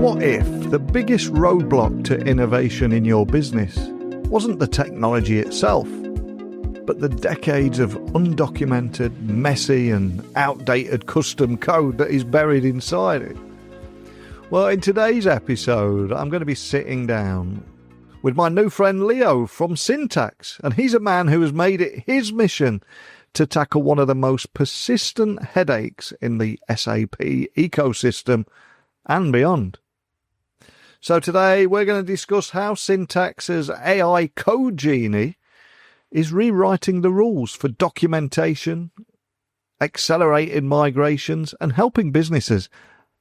What if the biggest roadblock to innovation in your business wasn't the technology itself, but the decades of undocumented, messy and outdated custom code that is buried inside it? Well, in today's episode, I'm going to be sitting down with my new friend Leo from Syntax, and he's a man who has made it his mission to tackle one of the most persistent headaches in the SAP ecosystem and beyond. So today we're going to discuss how Syntax's AI CodeGenie is rewriting the rules for documentation, accelerating migrations, and helping businesses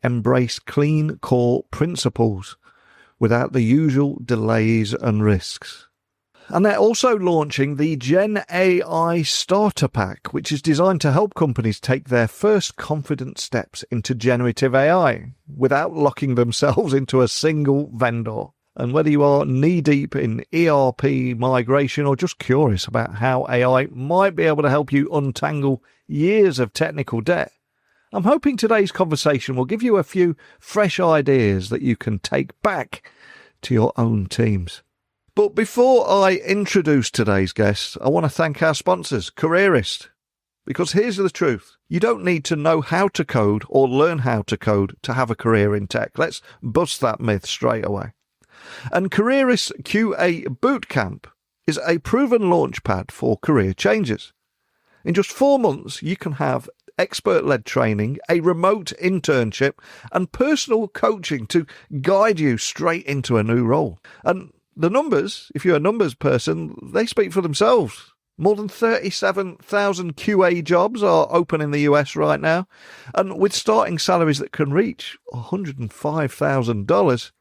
embrace clean core principles without the usual delays and risks. And they're also launching the GenAI Starter Pack, which is designed to help companies take their first confident steps into generative AI without locking themselves into a single vendor. And whether you are knee-deep in ERP migration or just curious about how AI might be able to help you untangle years of technical debt, I'm hoping today's conversation will give you a few fresh ideas that you can take back to your own teams. But before I introduce today's guests, I want to thank our sponsors, Careerist. Because here's the truth. You don't need to know how to code or learn how to code to have a career in tech. Let's bust that myth straight away. And Careerist QA Bootcamp is a proven launchpad for career changes. In just 4 months, you can have expert-led training, a remote internship, and personal coaching to guide you straight into a new role. And the numbers, if you're a numbers person, they speak for themselves. More than 37,000 QA jobs are open in the US right now, and with starting salaries that can reach $105,000.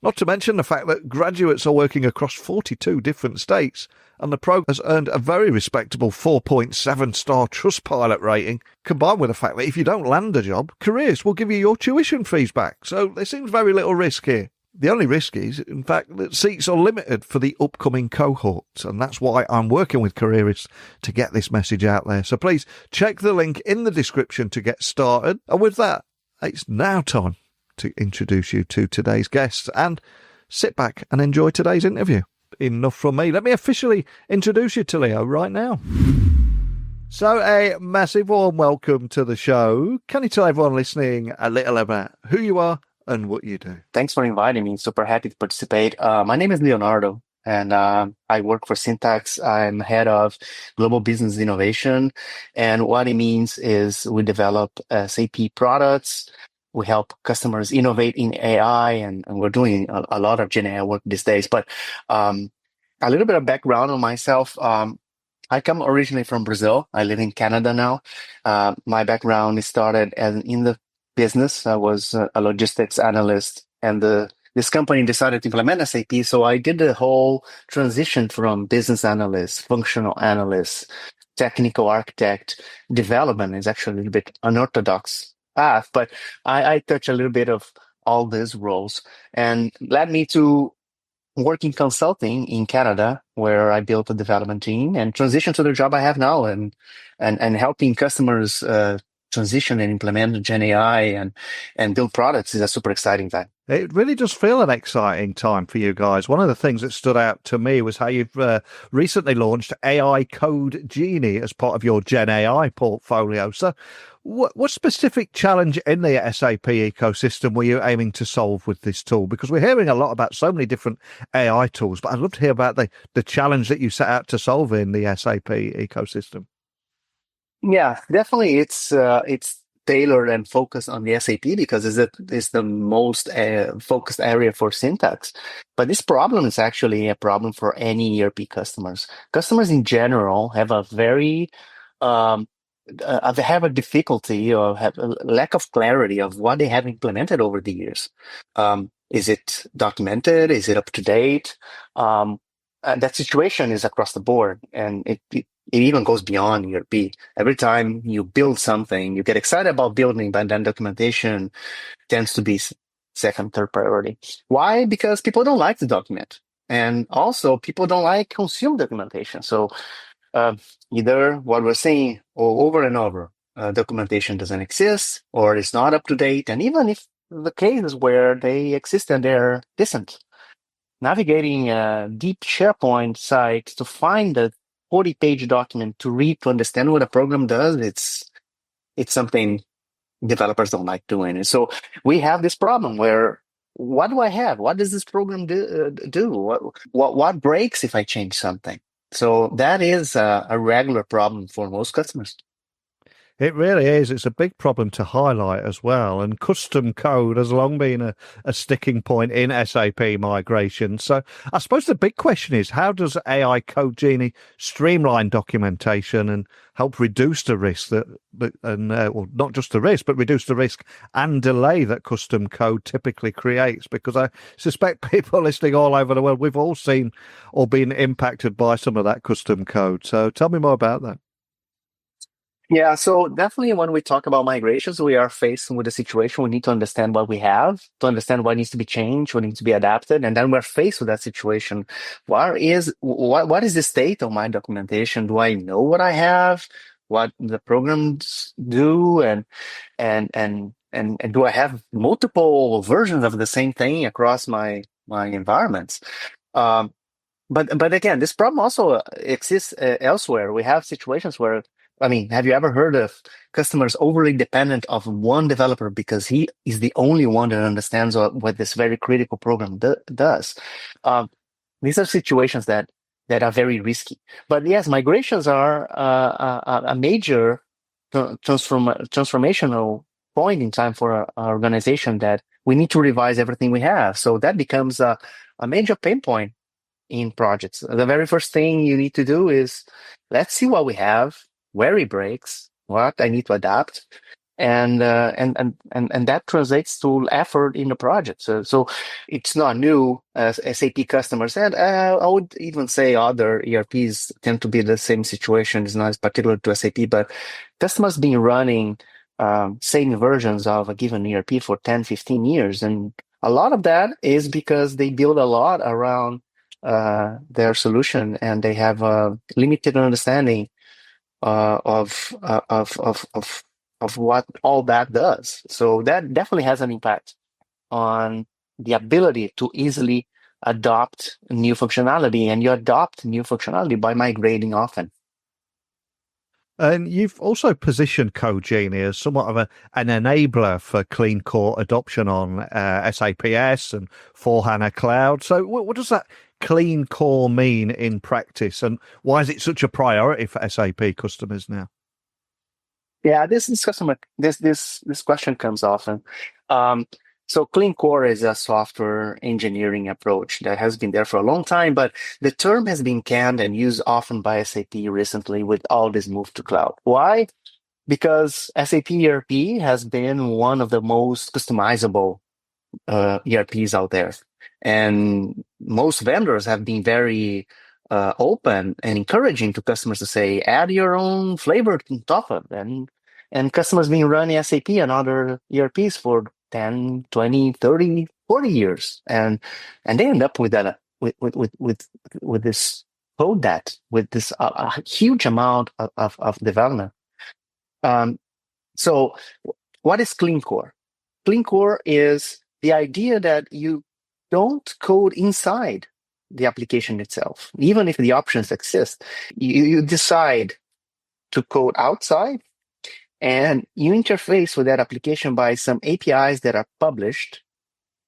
Not to mention the fact that graduates are working across 42 different states, and the program has earned a very respectable 4.7-star Trustpilot rating, combined with the fact that if you don't land a job, Careers will give you your tuition fees back. So there seems very little risk here. The only risk is, in fact, that seats are limited for the upcoming cohorts, and that's why I'm working with Careerists to get this message out there. So please check the link in the description to get started. And with that, it's now time to introduce you to today's guests, and sit back and enjoy today's interview. Enough from me. Let me officially introduce you to Leo right now. So a massive warm welcome to the show. Can you tell everyone listening a little about who you are and what you do? Thanks for inviting me. Super happy to participate. My name is Leonardo, and I work for Syntax. I'm head of global business innovation. And what it means is we develop SAP products. We help customers innovate in AI, and we're doing a lot of GenAI work these days. But a little bit of background on myself. I come originally from Brazil. I live in Canada now. My background started in the business. I was a logistics analyst, and this company decided to implement SAP. So I did the whole transition from business analyst, functional analyst, technical architect. Development is actually a little bit unorthodox path, but I touch a little bit of all these roles, and led me to work in consulting in Canada, where I built a development team and transition to the job I have now, and helping customers transition and implement GenAI and build products is a super exciting time. It really does feel an exciting time for you guys. One of the things that stood out to me was how you've recently launched AI CodeGenie as part of your GenAI portfolio. So what specific challenge in the SAP ecosystem were you aiming to solve with this tool? Because we're hearing a lot about so many different AI tools, but I'd love to hear about the challenge that you set out to solve in the SAP ecosystem. Yeah, definitely. It's tailored and focused on the SAP because it's the most focused area for Syntax. But this problem is actually a problem for any ERP customers. Customers in general have a very have a difficulty or have a lack of clarity of what they have implemented over the years. Is it documented? Is it up to date? That situation is across the board, and it even goes beyond ERP. Every time you build something, you get excited about building, but then documentation tends to be second, third priority. Why? Because people don't like to document. And also, people don't like consume documentation. So either what we're saying over and over, documentation doesn't exist, or it's not up to date. And even if the cases where they exist and they're decent. Navigating a deep SharePoint site to find a 40-page document to read to understand what a program does, it's something developers don't like doing. And so we have this problem where what do I have? What does this program do? What breaks if I change something? So that is a regular problem for most customers. It really is. It's a big problem to highlight as well. And custom code has long been a sticking point in SAP migration. So I suppose the big question is, how does AI CodeGenie streamline documentation and help reduce the risk well, not just the risk, but reduce the risk and delay that custom code typically creates? Because I suspect people listening all over the world, we've all seen or been impacted by some of that custom code. So tell me more about that. Yeah, so definitely when we talk about migrations, we are faced with a situation. We need to understand what we have, to understand what needs to be changed, what needs to be adapted, and then we're faced with that situation. What is the state of my documentation? Do I know what I have, what the programs do, and do I have multiple versions of the same thing across my environments? But again, this problem also exists elsewhere. We have situations where, I mean, have you ever heard of customers overly dependent of one developer because he is the only one that understands what this very critical program does? These are situations that are very risky. But yes, migrations are a major transformational point in time for our organization, that we need to revise everything we have. So that becomes a major pain point in projects. The very first thing you need to do is, let's see what we have, where it breaks, what I need to adapt, and that translates to effort in the project. So it's not new, as SAP customers, and I would even say other ERPs tend to be the same situation. It's not as particular to SAP, but customers been running same versions of a given ERP for 10, 15 years, and a lot of that is because they build a lot around their solution, and they have a limited understanding of what all that does. So that definitely has an impact on the ability to easily adopt new functionality, and you adopt new functionality by migrating often. And you've also positioned CodeGenie as somewhat of an enabler for clean core adoption on SAPS and 4HANA Cloud. So what does that clean core mean in practice, and why is it such a priority for SAP customers now? Yeah, this question comes often. So clean core is a software engineering approach that has been there for a long time, but the term has been canned and used often by SAP recently with all this move to cloud. Why? Because SAP ERP has been one of the most customizable ERPs out there. And most vendors have been very open and encouraging to customers to say, add your own flavor to top of it. And customers been running SAP and other ERPs for 10, 20, 30, 40 years. And they end up with that, with this code debt, with this a huge amount of development. So what is clean core? Clean core is the idea that you don't code inside the application itself, even if the options exist. You decide to code outside, and you interface with that application by some APIs that are published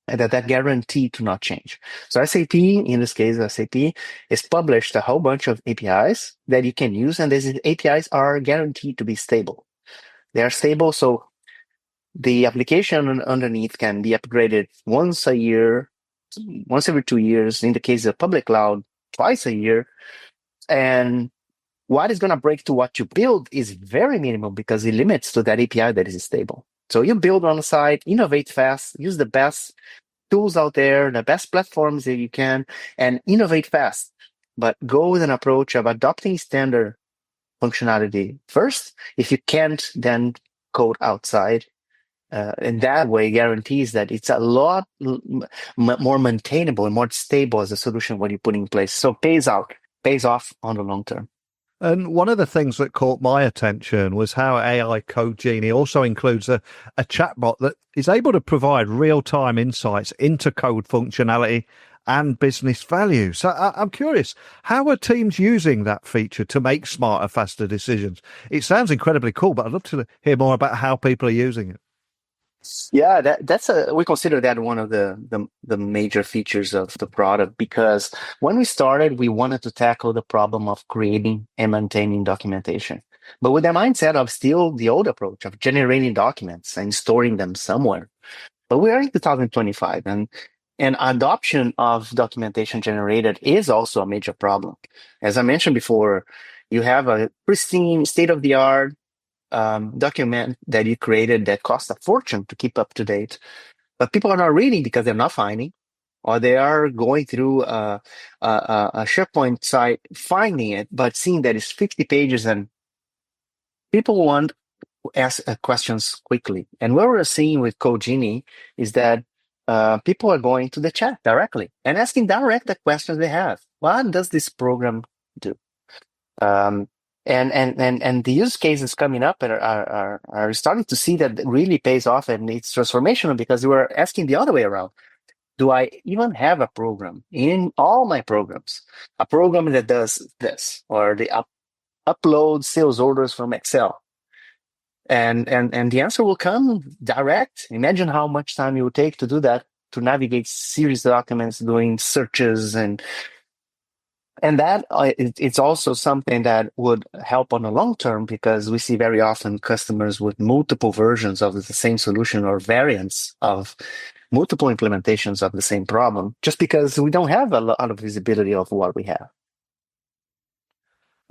and that guarantee to not change. So SAP, in this case, SAP is published a whole bunch of APIs that you can use, and these APIs are guaranteed to be stable. They are stable, so the application underneath can be upgraded once a year, once every 2 years. In the case of public cloud, twice a year. And what is going to break to what you build is very minimal, because it limits to that API that is stable. So you build on the side, innovate fast, use the best tools out there, the best platforms that you can, and innovate fast. But go with an approach of adopting standard functionality first. If you can't, then code outside. And that way guarantees that it's a lot more maintainable and more stable as a solution when you put in place. So pays off on the long term. And one of the things that caught my attention was how AI CodeGenie also includes a chatbot that is able to provide real-time insights into code functionality and business value. So I'm curious, how are teams using that feature to make smarter, faster decisions? It sounds incredibly cool, but I'd love to hear more about how people are using it. Yeah, that's we consider that one of the major features of the product, because when we started, we wanted to tackle the problem of creating and maintaining documentation, but with the mindset of still the old approach of generating documents and storing them somewhere. But we are in 2025, and adoption of documentation generated is also a major problem. As I mentioned before, you have a pristine, state-of-the-art document that you created that costs a fortune to keep up to date, but people are not reading because they're not finding, or they are going through a SharePoint site, finding it, but seeing that it's 50 pages, and people want to ask questions quickly. And what we're seeing with CodeGenie is that people are going to the chat directly and asking direct the questions they have. What does this program do? And the use cases coming up are starting to see that it really pays off, and it's transformational, because we were asking the other way around. Do I even have a program in all my programs, a program that does this, or the upload sales orders from Excel? And the answer will come direct. Imagine how much time it would take to do that, to navigate series documents, doing searches, and that it's also something that would help on the long term, because we see very often customers with multiple versions of the same solution, or variants of multiple implementations of the same problem, just because we don't have a lot of visibility of what we have.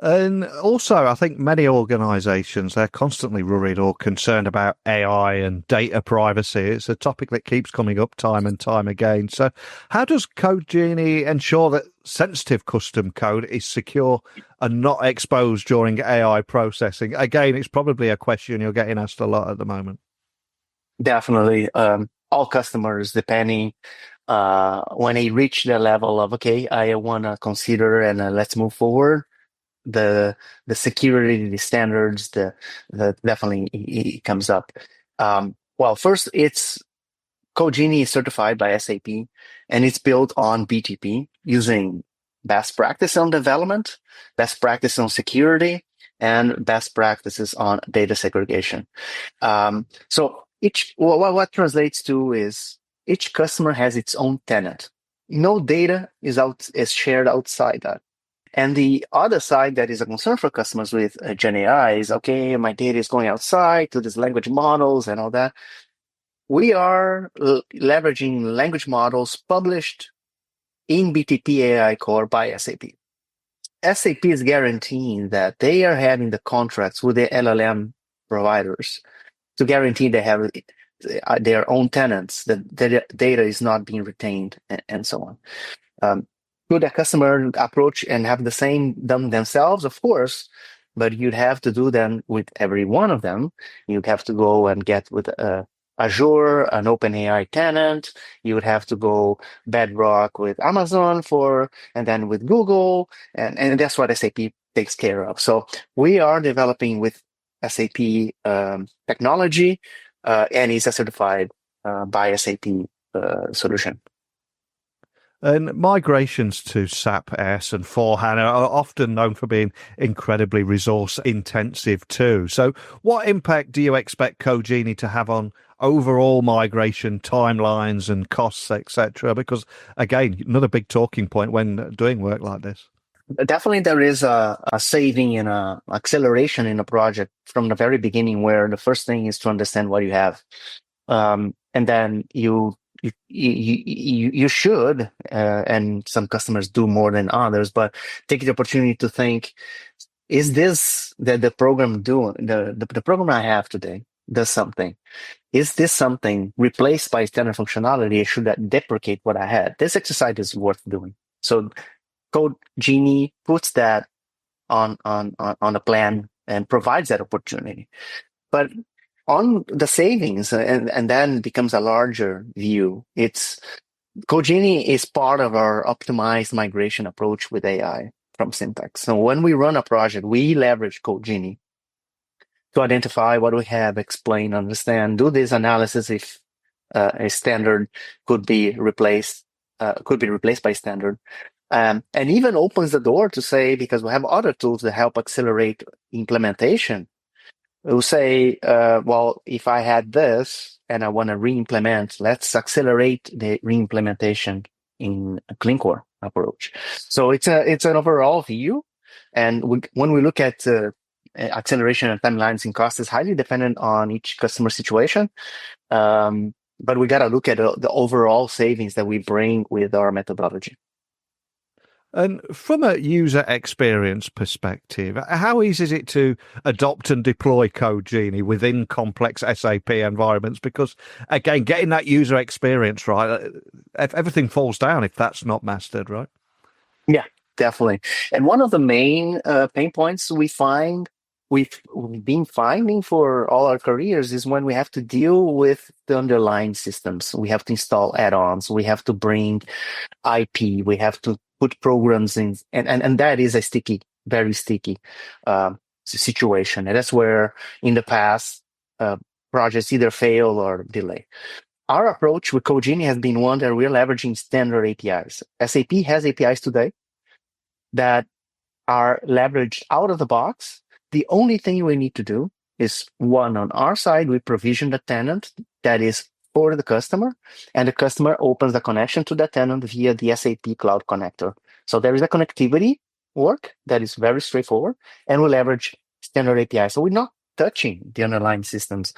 And also, I think many organizations, they're constantly worried or concerned about AI and data privacy. It's a topic that keeps coming up time and time again. So how does CodeGenie ensure that sensitive custom code is secure and not exposed during AI processing? Again, it's probably a question you're getting asked a lot at the moment. Definitely. All customers, depending when they reach the level of, okay, I want to consider and let's move forward, the security, the standards, the definitely it comes up. Well, first, it's CodeGenie is certified by SAP, and it's built on BTP using best practice on development, best practice on security, and best practices on data segregation. So what translates to is each customer has its own tenant. No data is shared outside that. And the other side that is a concern for customers with GenAI is, okay, my data is going outside to these language models and all that. We are leveraging language models published in BTP AI Core by SAP. SAP is guaranteeing that they are having the contracts with the LLM providers to guarantee they have their own tenants, that the data is not being retained, and so on. Could a customer approach and have the same done themselves? Of course, but you'd have to do them with every one of them. You'd have to go and get with Azure, an OpenAI tenant. You would have to go Bedrock with Amazon and then with Google, and that's what SAP takes care of. So we are developing with SAP technology, and it's a certified by SAP solution. And migrations to SAP S and 4HANA are often known for being incredibly resource intensive too. So what impact do you expect CodeGenie to have on overall migration timelines and costs, etc.? Because again, another big talking point when doing work like this. Definitely there is a saving and a acceleration in a project from the very beginning, where the first thing is to understand what you have. And then you should, and some customers do more than others, but take the opportunity to think, is this the program doing, the program I have today does something? Is this something replaced by standard functionality? Should I deprecate what I had? This exercise is worth doing. So CodeGenie puts that on a plan and provides that opportunity. But on the savings, and then becomes a larger view, CodeGenie is part of our optimized migration approach with AI. from Syntax. So when we run a project, we leverage CodeGenie to identify what we have, explain, understand, do this analysis if a standard could be replaced by standard. And even opens the door to say, because we have other tools that help accelerate implementation, we'll say, well, if I had this and I want to re-implement, let's accelerate the re-implementation in a clean core approach. So it's an overall view. And when we look at acceleration and timelines and cost, is highly dependent on each customer situation. But we got to look at the overall savings that we bring with our methodology. And from a user experience perspective, how easy is it to adopt and deploy CodeGenie within complex SAP environments? Because, again, getting that user experience right, everything falls down if that's not mastered, right? Yeah, definitely. And one of the main pain points we've been finding for all our careers is when we have to deal with the underlying systems. We have to install add-ons. We have to bring IP. We have to put programs in, and that is a very sticky situation. And that's where, in the past, projects either fail or delay. Our approach with CodeGenie has been one that we're leveraging standard APIs. SAP has APIs today that are leveraged out of the box. The only thing we need to do is, one, on our side, we provision the tenant that is for the customer, and the customer opens the connection to the tenant via the SAP Cloud Connector. So there is a connectivity work that is very straightforward, and we leverage standard API. So we're not touching the underlying systems,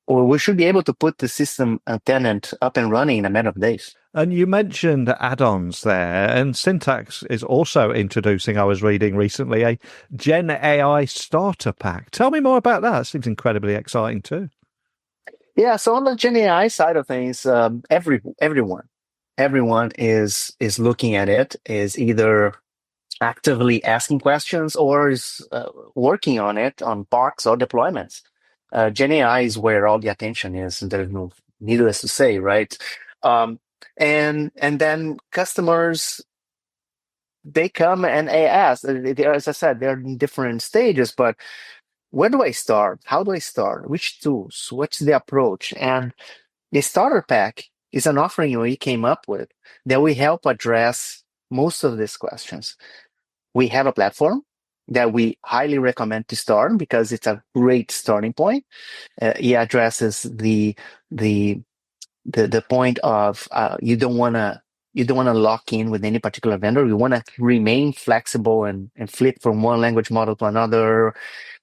or we should be able to put the system tenant up and running in a matter of days. And you mentioned add-ons there, and Syntax is also introducing, I was reading recently, a GenAI starter pack. Tell me more about that. It seems incredibly exciting too. Yeah, so on the GenAI side of things, everyone is looking at it, is either actively asking questions or is working on it on parks or deployments. GenAI is where all the attention is, and there's no needless to say, right? And then customers, they come and they ask. As I said, they're in different stages, but where do I start? How do I start? Which tools? What's the approach? And the starter pack is an offering we came up with that we help address most of these questions. We have a platform that we highly recommend to start because it's a great starting point. It addresses the point of you don't want to lock in with any particular vendor. You want to remain flexible and flip from one language model to another.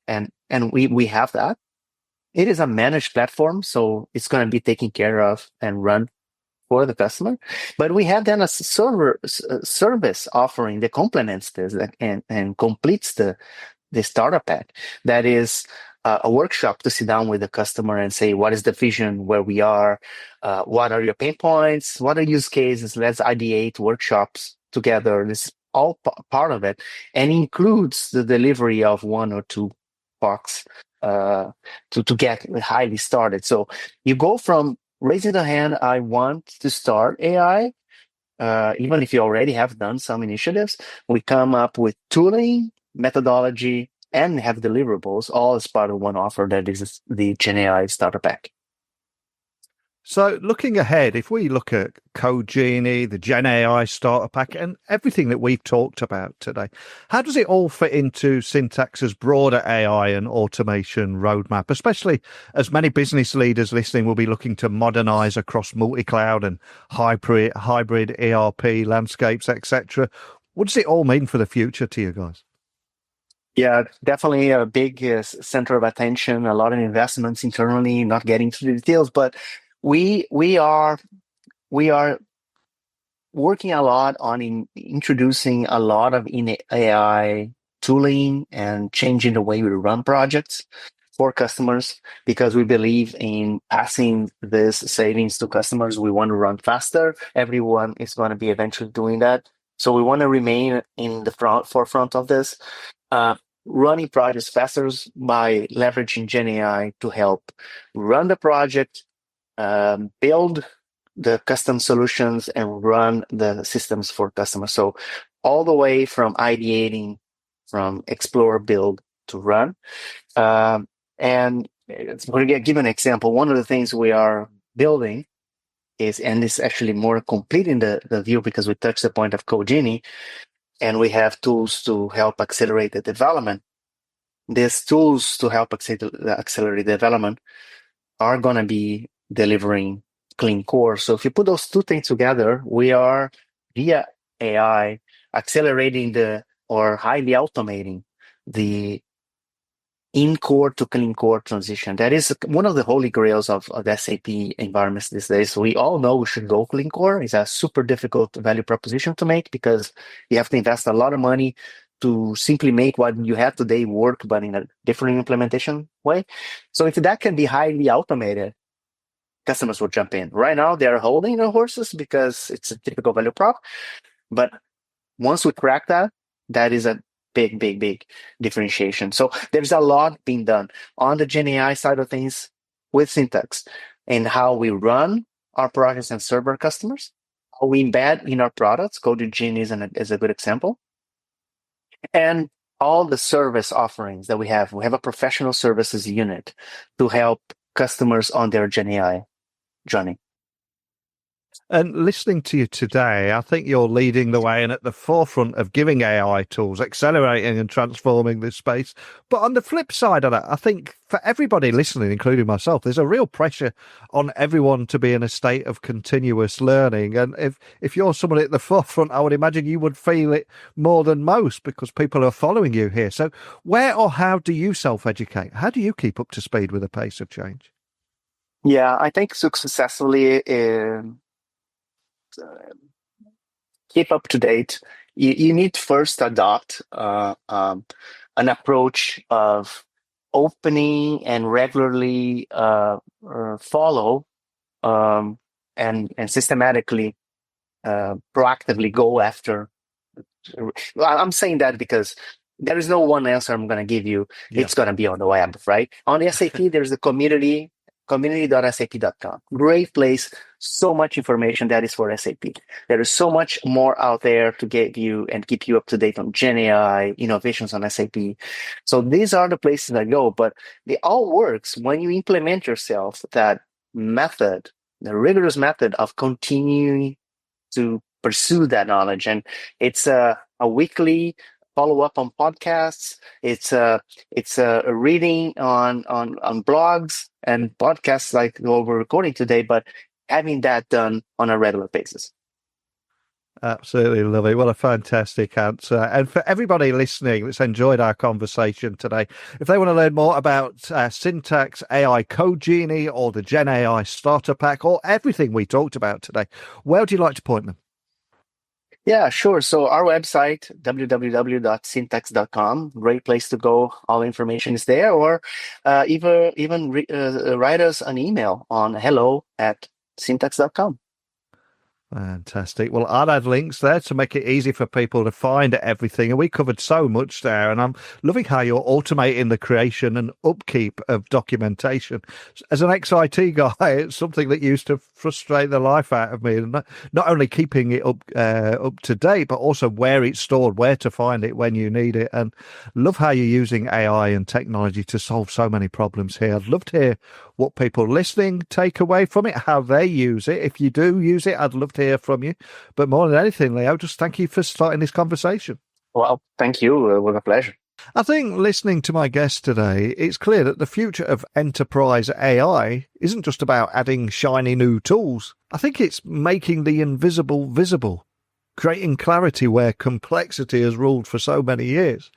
And we have that. It is a managed platform, so it's going to be taken care of and run for the customer. But we have then a service offering that complements this and completes the starter pack. That is a workshop to sit down with the customer and say, what is the vision, where we are, what are your pain points, what are use cases, let's ideate workshops together. This is all part of it, and includes the delivery of one or two box to get highly started. So you go from raising the hand, I want to start AI, even if you already have done some initiatives, we come up with tooling, methodology, and have deliverables, all as part of one offer that is the GenAI starter pack. So looking ahead, if we look at CodeGenie, the GenAI starter pack, and everything that we've talked about today, how does it all fit into Syntax's broader AI and automation roadmap, especially as many business leaders listening will be looking to modernize across multi-cloud and hybrid ERP landscapes, etc.? What does it all mean for the future to you guys? Yeah, definitely a big center of attention, a lot of investments internally, not getting to the details, but we are working a lot on introducing a lot of AI tooling and changing the way we run projects for customers, because we believe in passing this savings to customers. We want to run faster. Everyone is going to be eventually doing that. So we want to remain in the forefront of this. Running projects faster by leveraging GenAI to help run the project, build the custom solutions, and run the systems for customers. So all the way from ideating, from explore, build to run. And we're going to give an example. One of the things we are building is, and it's actually more complete in the view because we touched the point of CodeGenie, and we have tools to help accelerate the development. These tools to help accelerate the development are going to be delivering clean core. So if you put those two things together, we are, via AI, accelerating or highly automating the in-core to clean core transition. That is one of the holy grails of the SAP environments these days. We all know we should go clean core. It's a super difficult value proposition to make because you have to invest a lot of money to simply make what you have today work, but in a different implementation way. So if that can be highly automated, customers will jump in. Right now, they're holding their horses because it's a typical value prop. But once we crack that, that is a big differentiation. So there's a lot being done on the GenAI side of things with Syntax and how we run our projects and serve our customers, how we embed in our products. CodeGenie is a good example. And all the service offerings that we have. We have a professional services unit to help customers on their GenAI journey. And listening to you today, I think you're leading the way and at the forefront of giving AI tools, accelerating and transforming this space. But on the flip side of that, I think for everybody listening, including myself, there's a real pressure on everyone to be in a state of continuous learning. And if you're someone at the forefront, I would imagine you would feel it more than most because people are following you here. So where or how do you self-educate? How do you keep up to speed with the pace of change? Yeah, I think successfully keep up to date. You need first to adopt an approach of opening and regularly follow and systematically proactively go after. I'm saying that because there is no one answer I'm going to give you. Yeah. It's going to be on the web, right? On the SAP, there's the community.sap.com. Great place. So much information that is for SAP. There is so much more out there to get you and keep you up to date on GenAI, innovations on SAP. So these are the places that go, but it all works when you implement yourself that method, the rigorous method of continuing to pursue that knowledge. And it's a weekly follow up on podcasts. It's a reading on blogs and podcasts like what we're recording today, but having that done on a regular basis. Absolutely love it. What a fantastic answer. And for everybody listening that's enjoyed our conversation today, if they want to learn more about Syntax AI CodeGenie or the GenAI Starter Pack or everything we talked about today, where would you like to point them? Yeah, sure. So our website, www.syntax.com, great place to go. All information is there. Or even write us an email on hello@syntax.com. Fantastic. Well, I'll add links there to make it easy for people to find everything. And we covered so much there. And I'm loving how you're automating the creation and upkeep of documentation. As an ex-IT guy, it's something that used to frustrate the life out of me. And not only keeping it up to date, but also where it's stored, where to find it when you need it. And love how you're using AI and technology to solve so many problems here. I'd love to hear what people listening take away from it, how they use it. If you do use it, I'd love to hear from you. But more than anything, Leo, just thank you for starting this conversation. Well, thank you. It was a pleasure. I think listening to my guest today, it's clear that the future of enterprise AI isn't just about adding shiny new tools. I think it's making the invisible visible, creating clarity where complexity has ruled for so many years.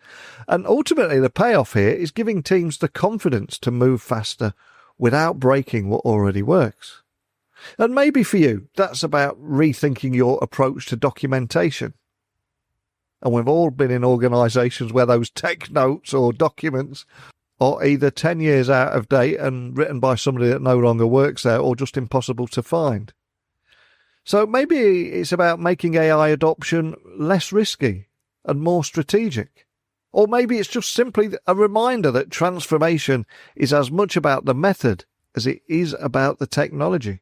And ultimately, the payoff here is giving teams the confidence to move faster without breaking what already works. And maybe for you, that's about rethinking your approach to documentation. And we've all been in organisations where those tech notes or documents are either 10 years out of date and written by somebody that no longer works there or just impossible to find. So maybe it's about making AI adoption less risky and more strategic. Or maybe it's just simply a reminder that transformation is as much about the method as it is about the technology.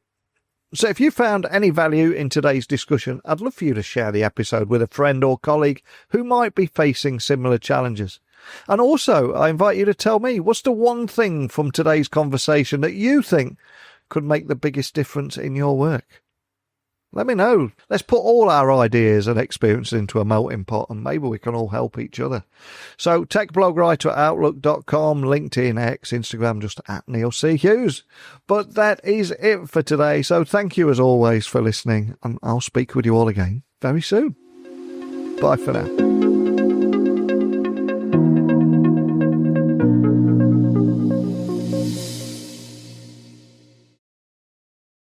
So if you found any value in today's discussion, I'd love for you to share the episode with a friend or colleague who might be facing similar challenges. And also, I invite you to tell me, what's the one thing from today's conversation that you think could make the biggest difference in your work? Let me know. Let's put all our ideas and experiences into a melting pot, and maybe we can all help each other. So techblogwriter@outlook.com, LinkedIn, X, Instagram, just @Neil C. Hughes. But that is it for today. So thank you as always for listening, and I'll speak with you all again very soon. Bye for now.